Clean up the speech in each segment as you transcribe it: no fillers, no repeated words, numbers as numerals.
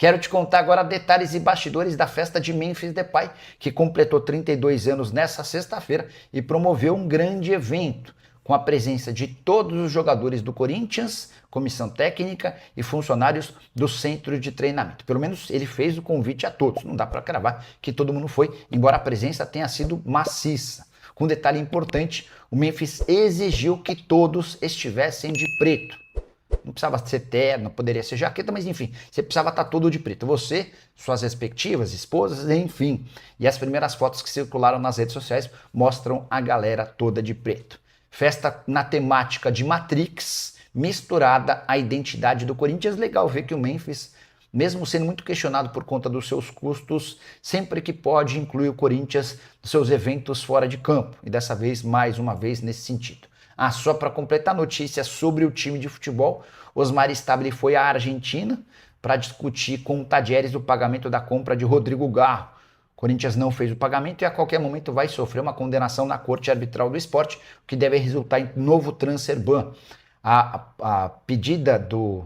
Quero te contar agora detalhes e bastidores da festa de Memphis Depay, que completou 32 anos nesta sexta-feira e promoveu um grande evento, com a presença de todos os jogadores do Corinthians, comissão técnica e funcionários do centro de treinamento. Pelo menos ele fez o convite a todos, não dá para cravar que todo mundo foi, embora a presença tenha sido maciça. Com um detalhe importante, o Memphis exigiu que todos estivessem de preto. Não precisava ser terno, poderia ser jaqueta, mas enfim, você precisava estar todo de preto. Você, suas respectivas esposas, enfim. E as primeiras fotos que circularam nas redes sociais mostram a galera toda de preto. Festa na temática de Matrix, misturada à identidade do Corinthians. Legal ver que o Memphis, mesmo sendo muito questionado por conta dos seus custos, sempre que pode inclui o Corinthians nos seus eventos fora de campo. E dessa vez, mais uma vez, nesse sentido. Só para completar a notícia sobre o time de futebol, Osmar Stabile foi à Argentina para discutir com o Tadieres o pagamento da compra de Rodrigo Garro. O Corinthians não fez o pagamento e a qualquer momento vai sofrer uma condenação na Corte Arbitral do Esporte, o que deve resultar em novo transfer ban. A pedida do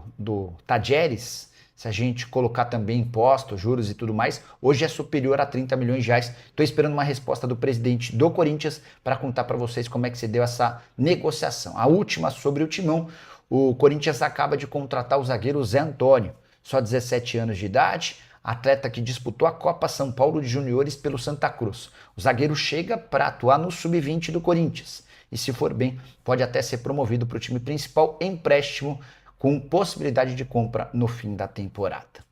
Tadieres, se a gente colocar também impostos, juros e tudo mais, hoje é superior a 30 milhões de reais. Estou esperando uma resposta do presidente do Corinthians para contar para vocês como é que se deu essa negociação. A última sobre o Timão, o Corinthians acaba de contratar o zagueiro Zé Antônio, só 17 anos de idade, atleta que disputou a Copa São Paulo de Juniores pelo Santa Cruz. O zagueiro chega para atuar no sub-20 do Corinthians e, se for bem, pode até ser promovido para o time principal em empréstimo, com possibilidade de compra no fim da temporada.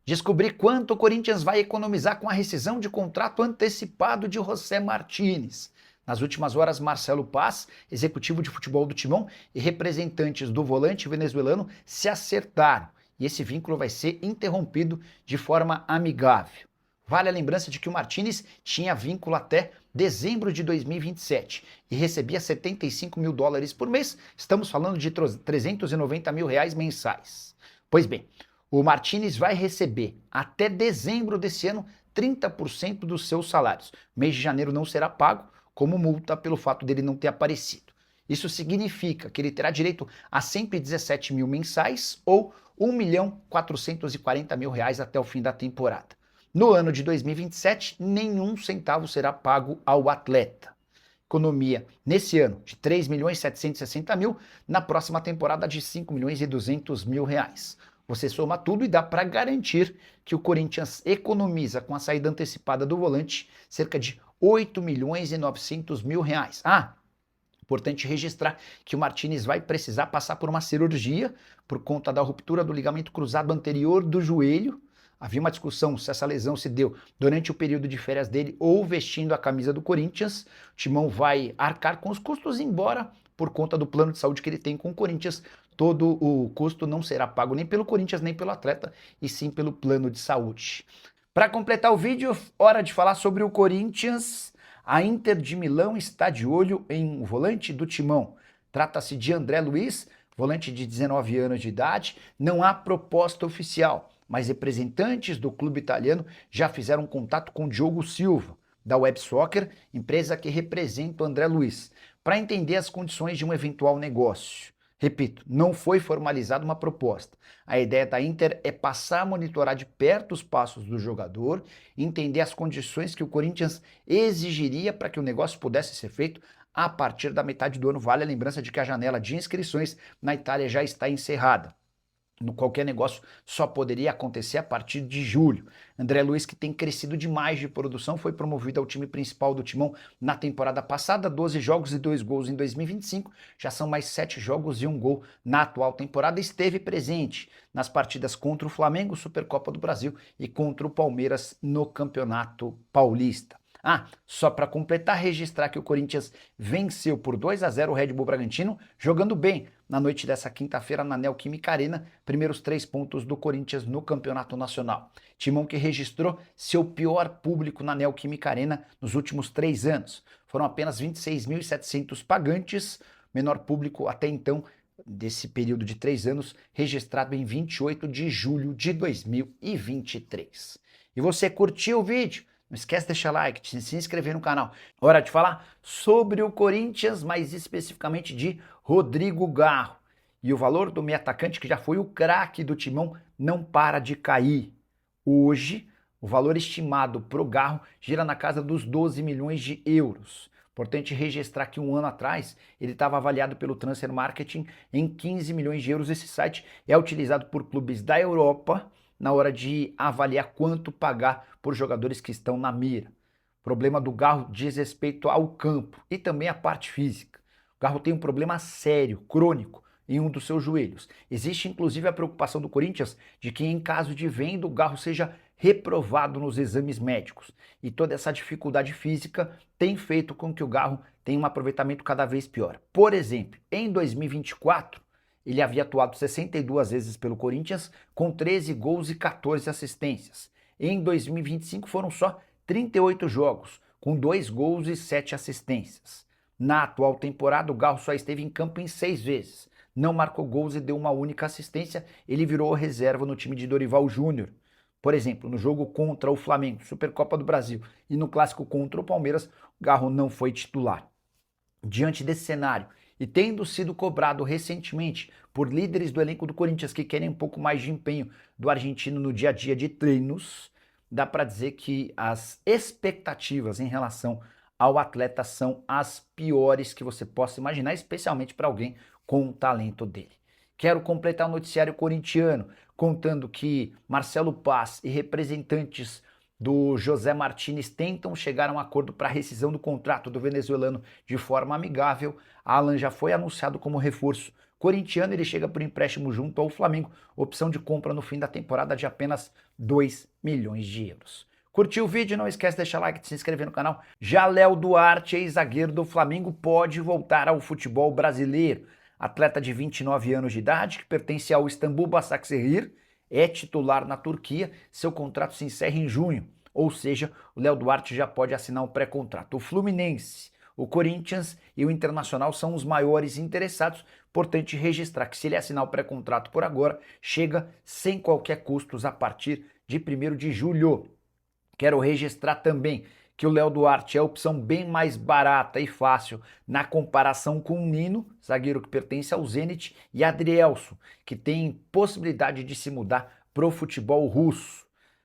Descobri quanto o Corinthians vai economizar com a rescisão de contrato antecipado de José Martínez. Nas últimas horas, Marcelo Paz, executivo de futebol do Timão, e representantes do volante venezuelano se acertaram, e esse vínculo vai ser interrompido de forma amigável. Vale a lembrança de que o Martínez tinha vínculo até dezembro de 2027 e recebia 75 mil dólares por mês. Estamos falando de 390 mil reais mensais. Pois bem, o Martínez vai receber até dezembro desse ano 30% dos seus salários. Mês de janeiro não será pago como multa pelo fato dele não ter aparecido. Isso significa que ele terá direito a 117 mil mensais ou 1.440.000 reais até o fim da temporada. No ano de 2027, nenhum centavo será pago ao atleta. Economia nesse ano de 3.760.000, na próxima temporada de 5.200.000 reais. Você soma tudo e dá para garantir que o Corinthians economiza com a saída antecipada do volante cerca de 8.900.000 reais. Importante registrar que o Martínez vai precisar passar por uma cirurgia por conta da ruptura do ligamento cruzado anterior do joelho. Havia uma discussão se essa lesão se deu durante o período de férias dele ou vestindo a camisa do Corinthians. O Timão vai arcar com os custos, embora por conta do plano de saúde que ele tem com o Corinthians, todo o custo não será pago nem pelo Corinthians nem pelo atleta, e sim pelo plano de saúde. Para completar o vídeo, hora de falar sobre o Corinthians. A Inter de Milão está de olho em um volante do Timão. Trata-se de André Luiz, volante de 19 anos de idade. Não há proposta oficial, mas representantes do clube italiano já fizeram contato com Diogo Silva, da Web Soccer, empresa que representa o André Luiz, para entender as condições de um eventual negócio. Repito, não foi formalizada uma proposta. A ideia da Inter é passar a monitorar de perto os passos do jogador, entender as condições que o Corinthians exigiria para que o negócio pudesse ser feito a partir da metade do ano. Vale a lembrança de que a janela de inscrições na Itália já está encerrada. Qualquer negócio só poderia acontecer a partir de julho. André Luiz, que tem crescido demais de produção, foi promovido ao time principal do Timão na temporada passada, 12 jogos e 2 gols em 2025, já são mais 7 jogos e 1 gol na atual temporada. Esteve presente nas partidas contra o Flamengo, Supercopa do Brasil, e contra o Palmeiras no Campeonato Paulista. Só para completar, registrar que o Corinthians venceu por 2-0 o Red Bull Bragantino, jogando bem na noite dessa quinta-feira na Neoquímica Arena, primeiros 3 pontos do Corinthians no Campeonato Nacional. Timão que registrou seu pior público na Neoquímica Arena nos últimos 3 anos. Foram apenas 26.700 pagantes, menor público até então desse período de 3 anos, registrado em 28 de julho de 2023. E você curtiu o vídeo? Não esquece de deixar like, de se inscrever no canal. Hora de falar sobre o Corinthians, mais especificamente de Rodrigo Garro. E o valor do meio atacante, que já foi o craque do Timão não para de cair. Hoje, o valor estimado para o Garro gira na casa dos 12 milhões de euros. Importante registrar que um ano atrás ele estava avaliado pelo Transfer Marketing em 15 milhões de euros. Esse site é utilizado por clubes da Europa na hora de avaliar quanto pagar por jogadores que estão na mira. O problema do Garro diz respeito ao campo e também à parte física. O Garro tem um problema sério, crônico, em um dos seus joelhos. Existe inclusive a preocupação do Corinthians de que em caso de venda o Garro seja reprovado nos exames médicos. E toda essa dificuldade física tem feito com que o Garro tenha um aproveitamento cada vez pior. Por exemplo, em 2024, ele havia atuado 62 vezes pelo Corinthians, com 13 gols e 14 assistências. Em 2025 foram só 38 jogos, com 2 gols e 7 assistências. Na atual temporada, o Garro só esteve em campo em 6 vezes. Não marcou gols e deu uma única assistência. Ele virou reserva no time de Dorival Júnior. Por exemplo, no jogo contra o Flamengo, Supercopa do Brasil, e no clássico contra o Palmeiras, o Garro não foi titular. Diante desse cenário, e tendo sido cobrado recentemente por líderes do elenco do Corinthians que querem um pouco mais de empenho do argentino no dia a dia de treinos, dá para dizer que as expectativas em relação ao atleta são as piores que você possa imaginar, especialmente para alguém com o talento dele. Quero completar o noticiário corintiano contando que Marcelo Paz e representantes do José Martínez tentam chegar a um acordo para a rescisão do contrato do venezuelano de forma amigável. Alan já foi anunciado como reforço corintiano, ele chega por empréstimo junto ao Flamengo, opção de compra no fim da temporada de apenas 2 milhões de euros. Curtiu o vídeo? Não esquece de deixar like e de se inscrever no canal. Já Léo Duarte, ex-zagueiro do Flamengo, pode voltar ao futebol brasileiro. Atleta de 29 anos de idade, que pertence ao Istambul Başakşehir, é titular na Turquia, seu contrato se encerra em junho, ou seja, o Léo Duarte já pode assinar um pré-contrato. O Fluminense, o Corinthians e o Internacional são os maiores interessados, importante registrar que se ele assinar o pré-contrato por agora, chega sem qualquer custos a partir de 1º de julho. Quero registrar também que o Léo Duarte é a opção bem mais barata e fácil na comparação com o Nino, zagueiro que pertence ao Zenit, e Adrielson, que tem possibilidade de se mudar para o futebol russo.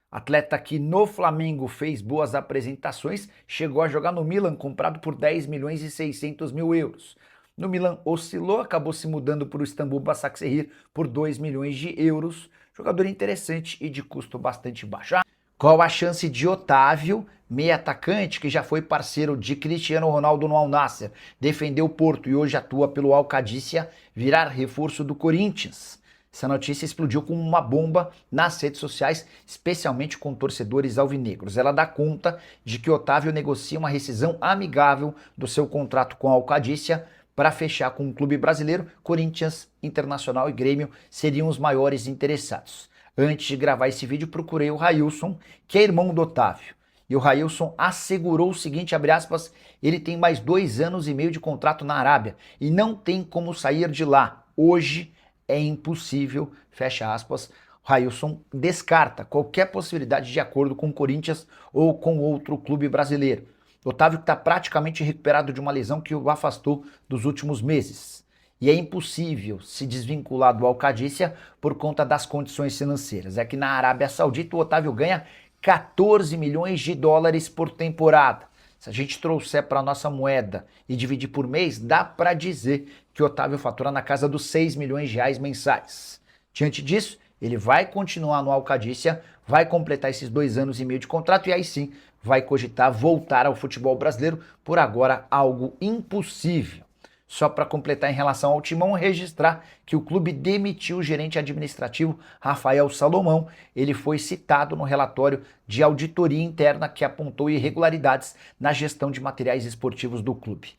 Atleta que no Flamengo fez boas apresentações, chegou a jogar no Milan, comprado por 10 milhões e 600 mil euros. No Milan oscilou, acabou se mudando para o Istambul Başakşehir por 2 milhões de euros. Jogador interessante e de custo bastante baixo. Qual a chance de Otávio, meia atacante que já foi parceiro de Cristiano Ronaldo no Al Nassr, defendeu o Porto e hoje atua pelo Al Qadisiyah, virar reforço do Corinthians? Essa notícia explodiu como uma bomba nas redes sociais, especialmente com torcedores alvinegros. Ela dá conta de que Otávio negocia uma rescisão amigável do seu contrato com o Al Qadisiyah para fechar com um clube brasileiro. Corinthians, Internacional e Grêmio seriam os maiores interessados. Antes de gravar esse vídeo, procurei o Railson, que é irmão do Otávio. E o Railson assegurou o seguinte, abre aspas, ele tem mais 2 anos e meio de contrato na Arábia e não tem como sair de lá. Hoje é impossível, fecha aspas. O Railson descarta qualquer possibilidade de acordo com o Corinthians ou com outro clube brasileiro. O Otávio está praticamente recuperado de uma lesão que o afastou dos últimos meses. E é impossível se desvincular do Al Qadisiyah por conta das condições financeiras. É que na Arábia Saudita o Otávio ganha 14 milhões de dólares por temporada. Se a gente trouxer para a nossa moeda e dividir por mês, dá para dizer que o Otávio fatura na casa dos 6 milhões de reais mensais. Diante disso, ele vai continuar no Al Qadisiyah, vai completar esses 2 anos e meio de contrato e aí sim vai cogitar voltar ao futebol brasileiro, por agora algo impossível. Só para completar em relação ao Timão, registrar que o clube demitiu o gerente administrativo Rafael Salomão. Ele foi citado no relatório de auditoria interna que apontou irregularidades na gestão de materiais esportivos do clube.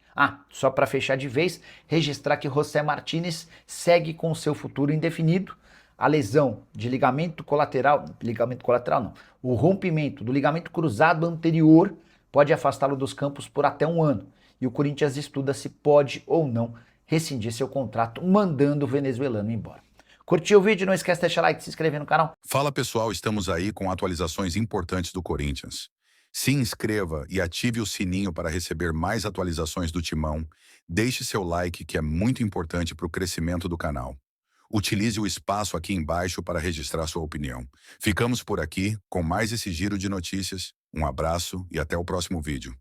Só para fechar de vez, registrar que José Martínez segue com seu futuro indefinido. A lesão de ligamento colateral não, o rompimento do ligamento cruzado anterior pode afastá-lo dos campos por até 1 ano. E o Corinthians estuda se pode ou não rescindir seu contrato, mandando o venezuelano embora. Curtiu o vídeo? Não esquece de deixar like e se inscrever no canal. Fala pessoal, estamos aí com atualizações importantes do Corinthians. Se inscreva e ative o sininho para receber mais atualizações do Timão. Deixe seu like que é muito importante para o crescimento do canal. Utilize o espaço aqui embaixo para registrar sua opinião. Ficamos por aqui com mais esse giro de notícias. Um abraço e até o próximo vídeo.